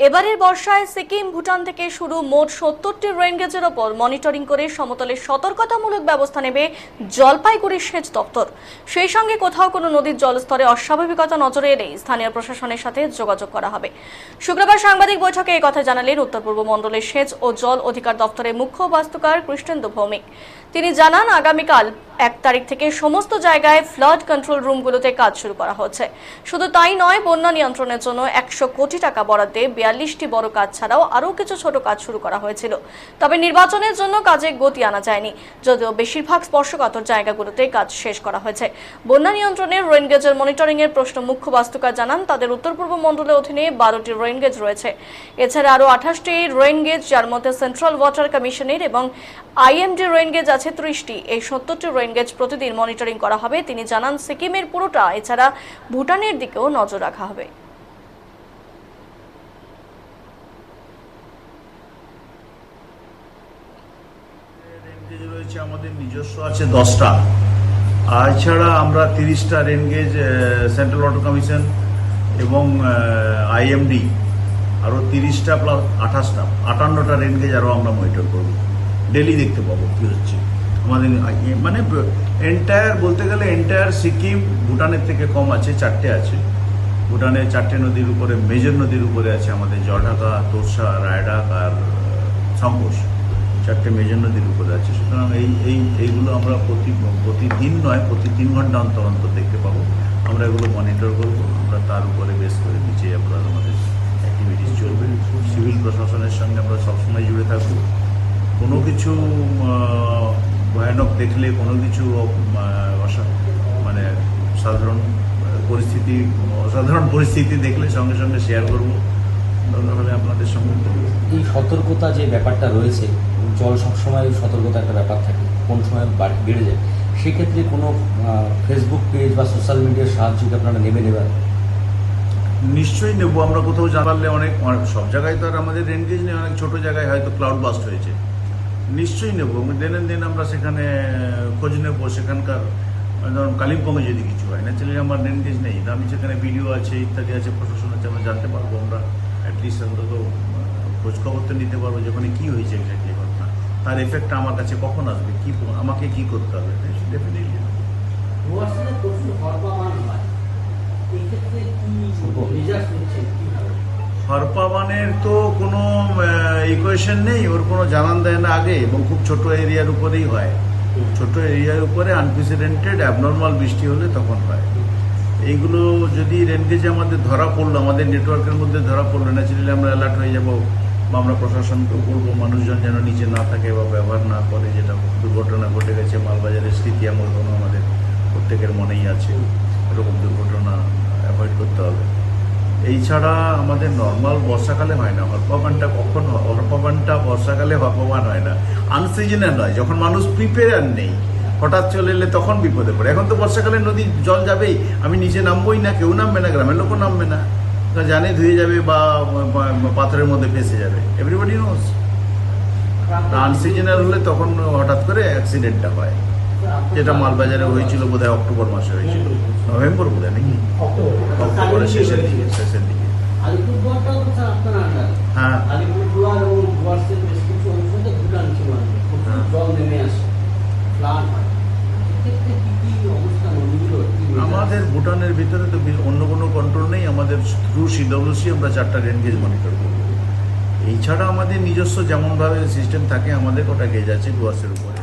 এবারের বর্ষায় সিকিম ভুটান থেকে শুরু মোট 70টি রেইন গেজের ওপর মনিটরিং করে সমতলে সতর্কতামূলক ব্যবস্থা নেবে জলপাইগুড়ি সেচ দপ্তর। সেই সঙ্গে কোথাও কোনো নদীর জলস্তরে অস্বাভাবিকতা নজরে এলে স্থানীয় প্রশাসনের সাথে যোগাযোগ করা হবে। শুক্রবার সাংবাদিক বৈঠকে এই কথা জানালেন উত্তর পূর্ব মণ্ডলের সেচ ও জল অধিকার দপ্তরের মুখ্য বাস্তুকার কৃষ্ণেন্দু ভৌমিক। তিনি জানান, আগামীকাল 1 তারিখ থেকে সমস্ত জায়গায় ফ্লাড কন্ট্রোল রুমগুলোতে কাজ শুরু করা হচ্ছে। শুধু তাই নয়, বন্যা নিয়ন্ত্রণের জন্য 100 কোটি টাকা বরাদ্দে 42টি বড় কাজ ছাড়াও আরও কিছু ছোট কাজ শুরু করা হয়েছিল। তবে নির্বাচনের জন্য কাজে গতি আনা যায়নি, যদিও বেশিরভাগ স্পর্শকাতর জায়গাগুলোতে কাজ শেষ করা হয়েছে। বন্যা নিয়ন্ত্রণের রেইন গেজের মনিটরিং এর প্রশ্ন মুখ্য বাস্তুকার জানান, তাদের উত্তর পূর্ব মণ্ডলের অধীনে 12টি রেইন গেজ রয়েছে। এছাড়া আরও 28টি রেইন গেজ, যার মধ্যে সেন্ট্রাল ওয়াটার কমিশনের এবং IMD রেইন গেজ আছে 30টি। এই 70টি রেইন গেজ প্রতিদিন মনিটরিং করা হবে। তিনি জানান, সিকিমের পুরোটা, এছাড়া ভুটানের দিকেও নজর রাখা হবে। আমাদের নিজস্ব আছে 10টা, আর এছাড়া আমরা 30টা rain gauge central water commission এবং IMD আরও 30টা প্লাস 58টা রেইন গেজ আরও আমরা মনিটর করব। ডেলি দেখতে পাবো কি হচ্ছে আমাদের, মানে এন্টায়ার বলতে গেলে এন্টায়ার সিকিম ভুটানের থেকে কম আছে, 4টে আছে। ভুটানের 4টে নদীর উপরে, মেজর নদীর উপরে আছে আমাদের জলঢাকা, তোরসা, রায়ডাক আর সংকোষ, 4টে মেজর নদীর উপরে আছে। সুতরাং এইগুলো আমরা প্রতিদিন নয়, প্রতি 3 ঘন্টা অন্তর অন্তর দেখতে পাবো। আমরা এগুলো মনিটর করবো। আমরা তার উপরে বেস করে নিচে আমরা আমাদের অ্যাক্টিভিটিস চলবে। সিভিল প্রশাসনের সঙ্গে আমরা সবসময় জুড়ে থাকবো। কোনো কিছু ভয়ানক দেখলে, কোনো কিছু মানে অসাধারণ পরিস্থিতি দেখলে সঙ্গে সঙ্গে শেয়ার করবো, দরকার হলে আপনাদের সঙ্গে করবো। এই সতর্কতা যে ব্যাপারটা রয়েছে, জল সবসময় সতর্কতা একটা ব্যাপার থাকে, কোন সময় বেড়ে যায়, সেক্ষেত্রে কোনো ফেসবুক পেজ বা সোশ্যাল মিডিয়ার সাহায্য কি আপনারা নেবেন? নিশ্চয়ই নেবো। আমরা কোথাও জানালে অনেক সব জায়গায় তো আর আমাদের রেইন গেজ নেই, অনেক ছোটো জায়গায় হয়তো ক্লাউড বাস্ট হয়েছে, নিশ্চয়ই নেব। দিনের দিন আমরা সেখানে খোঁজ নেবো। সেখানকার ধরুন কালিম্পংয়ে যদি কিছু হয়, ন্যাচারালি আমার রেইন গেজ নেই, আমি সেখানে ভিডিও আছে, ইত্যাদি আছে, প্রশাসন আছে, আমরা জানতে পারবো। আমরা অ্যাটলিস্ট অন্তত খোঁজখবর তো নিতে পারবো যে ওখানে কী হয়েছে, এক্স্যাক্টলি ঘটনা, তার এফেক্টটা আমার কাছে কখন আসবে, কি আমাকে কি করতে হবে, ডেফিনেটলি। হরপাবানের তো কোনো ইকুয়েশন নেই, ওর কোনো জানান দেয় না আগে, এবং খুব ছোট এরিয়ার উপরেই হয়। ছোট এরিয়ার উপরে আনপ্রেসিডেন্টেড অ্যাবনর্মাল বৃষ্টি হলে তখন হয়। এইগুলো যদি রেনগেজে আমাদের ধরা পড়লো, আমাদের নেটওয়ার্কের মধ্যে ধরা পড়লো, ন্যাচারালি আমরা অ্যালার্ট হয়ে যাবো, বা আমরা প্রশাসনকেও বলবো মানুষজন যেন নিচে না থাকে বা ব্যবহার না করে। যেটা দুর্ঘটনা ঘটে গেছে মালবাজারের স্মৃতি আমার কোনো আমাদের প্রত্যেকের মনেই আছে, এরকম দুর্ঘটনা অ্যাভয়েড করতে হবে। এই ছাড়া আমাদের নর্মাল বর্ষাকালে হয় না হরপাবানটা। কখন হরপাবানটা বর্ষাকালে হরপাবান হয় না, আনসিজনে নয়, যখন মানুষ প্রিপেয়ার নেই, হঠাৎ চলে এলে তখন বিপদে পড়ে। এখন তো বর্ষাকালে নদীর জল যাবেই, আমি নিচে নামবোই না, কেউ নামবে না, গ্রামের লোকও নামবে না, জানে ধুয়ে যাবে বা পাথরের মধ্যে ফেসে যাবে, এভরিবডি নোজ। আনসিজনাল হলে তখন হঠাৎ করে অ্যাক্সিডেন্টটা হয়, যেটা মালবাজারে হয়েছিল বোধহয় অক্টোবর মাসে হয়েছিল, নভেম্বর বোধহয় নাকি, অক্টোবরের শেষের দিকে। হ্যাঁ, আমাদের ভুটানের ভিতরে তো অন্য কোনো কন্ট্রোল নেই। আমাদের থ্রু CWC আমরা 4টা রেইন গেজ মনিটর করবো। এই ছাড়া আমাদের নিজস্ব যেমনভাবে সিস্টেম থাকে, আমাদের কটা গেজ আছে ডুয়ার্সের উপরে।